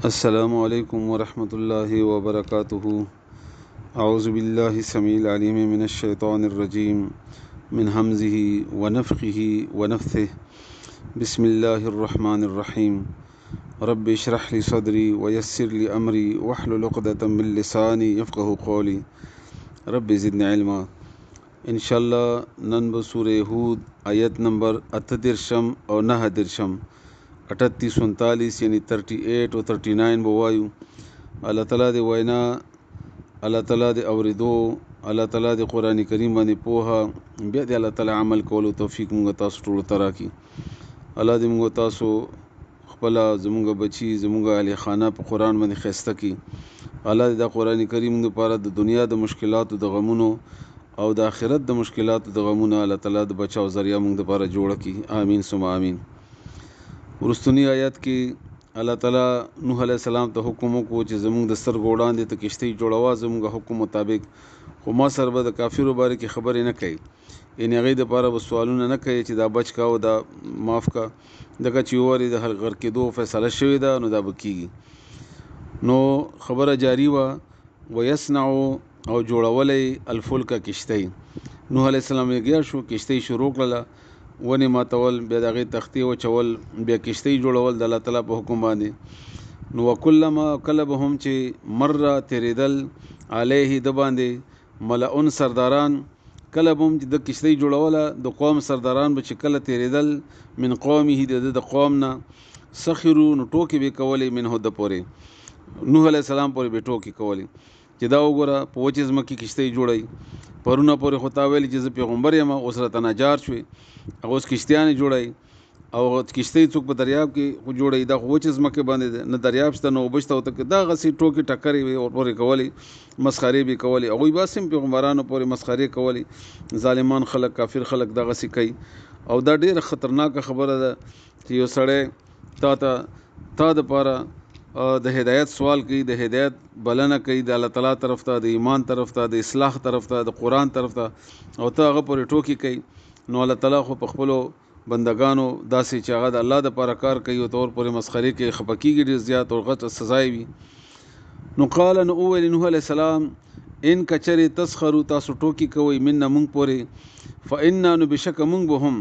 السلام عليكم ورحمة الله وبركاته. أعوذ بالله السميع العليم من الشيطان الرجيم من همزه ونفخه ونفثه. بسم الله الرحمن الرحيم. رب اشرح لي صدري ويسر لي أمري واحلل عقدة من لساني يفقه قولي. رب زدني علما. إن شاء الله نن بسورة هود آیت نمبر 38 او 39 38 39 یعنی 38 او 39 بوایو. الله تعالی دی وینا، الله تعالی دی اوریدو، الله تعالی دی قرآن کریم باندې پوها، بیا دی الله تعالی عمل کولو توفیق موږ تاسو ټول ترا کی. الله دې موږ تاسو خپل زموږ بچی زموږ اهل خانه په قرآن باندې خسته کی. الله دې د قرآن کریم لپاره د دنیا د مشکلاتو د غمونو او د آخرت د مشکلاتو د غمونو الله تعالی د بچاو ذریعہ موږ لپاره جوړ کی. آمین ثم آمین. ورستنی آیات کې الله تعالی نوح علیہ السلام ته حکم وکړو چې زموږ د سترګو وړاندې ته کشتۍ جوړوا، زموږ حکم مطابق، خو ما سره به د کافرو باره کې خبرې نه کوي، یعنې هغې دپاره به سوالونه نه کوي چې دا بچ کا او دا معاف کا، دغه چې وورې د غر کېدو فیصله شوې ده نو دا به کېږي. نو خبره جاری وه، ویصنعو او جوړولی الفلک کشتۍ. نوح علیہ السلام لګیا شو، کشتۍ شروع کړله، ونې ماتول، بیا د هغې تختې وچول، بیا کشتۍ جوړول د الله تعالی په حکم باندې. نو وکلما کله به هم چې مره تېرېدل علیه د باندې ملعون سرداران، کله به هم چې د کشتۍ جوړوله د قوم سرداران به چې کله تېرېدل من قومه د قوم نه، سخرو نو ټوکې به کولې منه د پورې، نوح علیہ السلام پورې به ټوکې کولې چې دا وګوره په وچې ځمکې کشتۍ جوړوي، پرونه پورې خو تا ویلې چې زه پیغمبر یم، اوس راته نجار شوې، هغه اوس کشتیانې جوړوي او کشتۍ څوک په دریاب کې خو جوړوي، دا خو وچې ځمکې باندې نه دریاب شته نه اوبه شته، ورته دغسې ټوکې ټکرې به ورپورې کولې، مسخرې به کولې، هغوی بس هم پیغمبرانو پورې مسخرې کولې. ظالمان خلک، کافر خلک دغسې کوي، او دا ډېره خطرناکه خبره ده چې یو سړی تا دپاره د هدایت سوال کوي، د هدایت بلنه کوي، د الله تعالی طرف ته، د ایمان طرف ته، د اصلاح طرف ته، د قرآن طرف ته، او ته هغه پورې ټوکې کوي. نو الله تعالی خو په خپلو بندگانو داسې چې هغه د الله دپاره کار کوي او تور پورې مسخرې کوي، خفه کېږي ډېر زیات او غټه سزای وي. نو قال نو وویل نوح علیہ السلام ان کچرې تسخرو تاسو ټوکې کوئ منا موږ پورې، فانا نو بشکه موږ به هم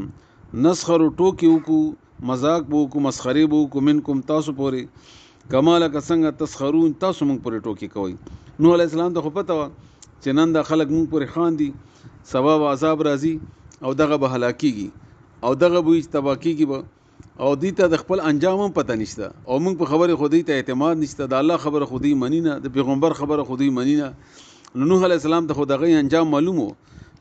نسخرو ټوکې وکړو، مذاق به وکړو، مسخرې به وکړو منکم تاسو پورې، کما لکه څنګه تسخرون تاسو موږ پورې ټوکې کوئ. نوح علیہ السلام ته خو پته وه چې نن دا خلک موږ پورې خاندي، سبا به عذاب راځي او دغه به هلاکیږي او دغه به تباه کېږي به، او دوی ته د خپل انجام هم پته نشته، او موږ په خبرې خو دوی ته اعتماد نشته، د الله خبره خو دوی مني نه، د پیغمبر خبره خو دوی مني نه. نو نوح علیہ السلام ته خو د هغې انجام معلوم و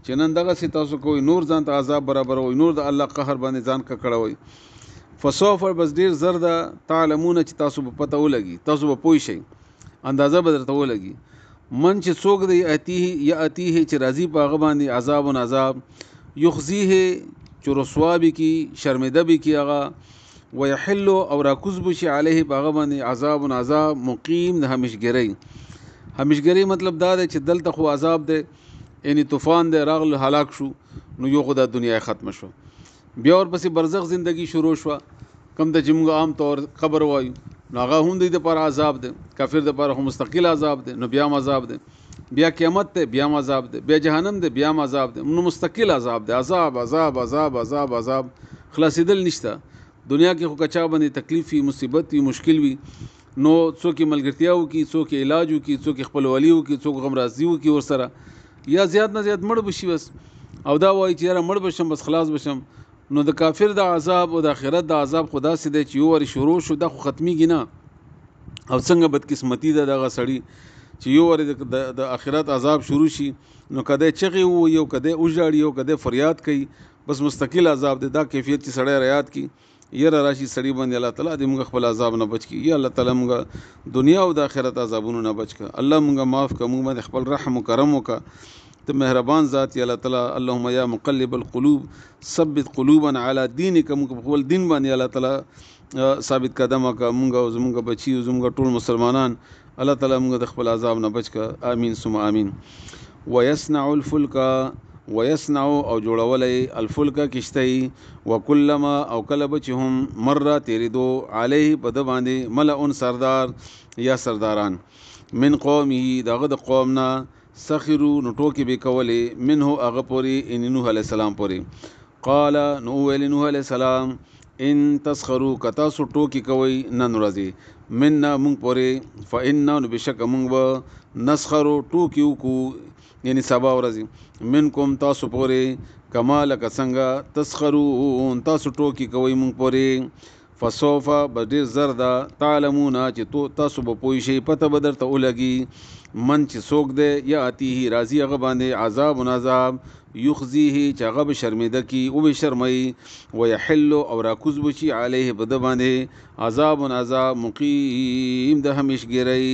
چې نن دغسې تاسو کوئ، نور ځان ته عذاب برابروئ، نور د الله قهر باندې ځان ککړوئ. فسوف بس ډېر زر ده تعلمونه چې تاسو به پته ولګي، تاسو به پوه شئ، اندازه به درته ولګي. من چې څوک دی اتیه چې راځي په هغه باندې عذاب و عذاب، یخزیه چې رسوا به کی، شرمېده به کی هغه، ویحل او راکوز به شي علیه په هغه باندې عذاب و عذاب مقیم د همیشګرۍ. همیشګرۍ مطلب دا دی چې دلته خو عذاب دی، یعنی طوفان دی راغلو هلاک شو، نو یو خو د دنیا ختمه شو، بیا ورپسې برزخ زندگی شروع شوه، کم ته چې موږ عام طور قبر وایو، نو هغه هم دوی دپاره عذاب دی، کافر دپاره خو مستقل عذاب دی، نو بیا هم عذاب دی، بیا قیامت دی بیا هم عذاب دی، بیا جهنم دی بیا هم عذاب دی، نو مستقل عذاب دی، عذاب عذاب عذاب عذاب عذاب، خلاصېدل نشته. دنیا کې خو که چا باندې تکلیف وي، مصیبت وي، مشکل وي، نو څوک یې ملګرتیا وکړي، څوک یې علاج وکړي، څوک یې خپلولي وکړي، څوک غمرازي وکړي ورسره، یا زیات نه زیات مړ به شي بس، او دا وایي چې یاره مړ به شم بس خلاص به شم. نو د کافر د عذاب او د آخرت د عذاب خو داسې دی چې یو وارې شروع شو دا خو ختمیږي نه. او څنګه بدقسمتي ده دغه سړي چې یو وارې د آخرت عذاب شروع شي، نو که دی چغې ووایي او که دی وژاړي او که دی فریاد کوي، بس مستقل عذاب دی. دا کیفیت چې سړی رعایت کړي، یره راشي سړي باندې الله تعالی دې موږ خپل عذاب نه بچ کړي، یا الله تعالی موږ دنیا او د آخرت عذابونو نه بچ کړه، الله موږ معاف کړه، موږ باندې خپل رحم و کرم وکړه، ته مهربان ذات یا الله تعالی. اللهم یا مقلب القلوب ثبت قلوبنا علی دینک، موږ په خپل دین باندې الله تعالی ثابت قدمه کړه، موږ او زموږ بچي او زموږ ټول مسلمانان، الله تعالی موږ د خپل عذاب نه بچ کړه. آمین ثم آمین. ويصنع الفلک ویصنعو او جوړولی الفلک کشتی وکلما او کله به چې هم مره تیریدو علیه په ده باندې ملعن سردار یا سرداران من قومه دغه د قوم نه سخرو نو ټوکې به کولې منه هغه پورې ان نوح علیه السلام پورې قال نو ویل نوح علیه السلام ان تسخروا کتا سو ټوکې کوي نن ورځې منا مونږ پورې فإنا نو بشک مونږ به نسخرو ټوکې وکړو یعنی سبا ورځې منکم تاسو پورې کما لکه څنګه تسخرون تاسو ټوکې کوئ مونږ پورې فسوف به ډېر زر ده تعلمونه چې تاسو به پوه شئ پته به درته ولګي من چې څوک دی یا اتیه راځي هغه باندې عذاب عذاب یخزیه چې هغه به شرمېده کي او به شرموي ویحل او راکوز به شي علیه په ده باندې عذاب عذاب مقیم د همیشګرۍ